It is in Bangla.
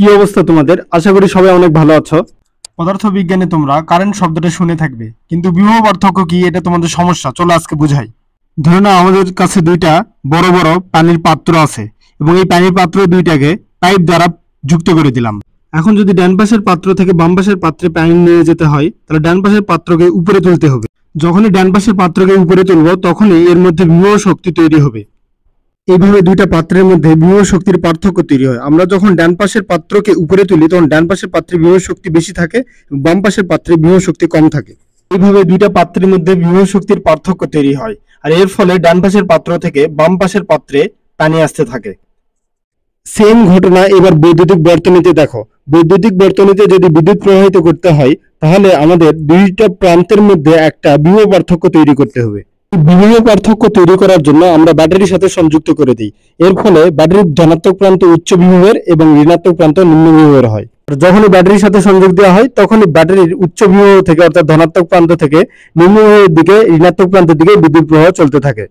কি অবস্থা তোমাদের? আশা করি সবাই অনেক ভালো আছো। পদার্থবিজ্ঞানে তোমরা কারেন্ট শব্দটা শুনে থাকবে, কিন্তু বিভব পার্থক্য কি এটা তোমাদের সমস্যা। চলো আজকে বুঝাই। ধরে নাও আমাদের কাছে দুইটা বড় বড় পানির পাত্র আছে এবং এই পানির পাত্র দুইটাকে পাইপ দ্বারা যুক্ত করে দিলাম। এখন যদি ডান পাশের পাত্র থেকে বাম পাশের পাত্রে পানি নিয়ে যেতে হয়, তাহলে ডান পাশের পাত্রকে উপরে তুলতে হবে। যখনই ডান পাশের পাত্রকে উপরে তুলবো তখনই এর মধ্যে বিভব শক্তি তৈরি হবে। এইভাবে দুইটা পাত্রের মধ্যে বিভব শক্তির পার্থক্য তৈরি হয়। আমরা যখন ডান পাশের পাত্রকে উপরে তুলি তখন ডান পাশের পাত্রে বিভব শক্তি বেশি থাকে, বাম পাশের পাত্রে বিভব শক্তি কম থাকে। এইভাবে দুইটা পাত্রের মধ্যে বিভব শক্তির পার্থক্য তৈরি হয়, আর এর ফলে ডান পাশের পাত্র থেকে বাম পাশের পাত্রে পানি আসতে থাকে। সেম ঘটনা এবার বৈদ্যুতিক বর্তনীতে দেখো। বৈদ্যুতিক বর্তনীতে যদি বিদ্যুৎ প্রবাহিত করতে হয়, তাহলে আমাদের দুইটা প্রান্তের মধ্যে একটা বিভব পার্থক্য তৈরি করতে হবে। বিভব পার্থক্য তৈরি করার জন্য আমরা ব্যাটারির সাথে সংযুক্ত করে দিই। এর ফলে ব্যাটারির ধনাত্মক প্রান্ত উচ্চ বিভবের এবং ঋণাত্মক প্রান্ত নিম্ন বিভবের হয়। যখনই ব্যাটারির সাথে সংযোগ দেওয়া হয় তখনই ব্যাটারির উচ্চ বিভব থেকে অর্থাৎ ধনাত্মক প্রান্ত থেকে নিম্ন বিভবের দিকে ঋণাত্মক প্রান্তের দিকে বিদ্যুৎ প্রবাহ চলতে থাকে।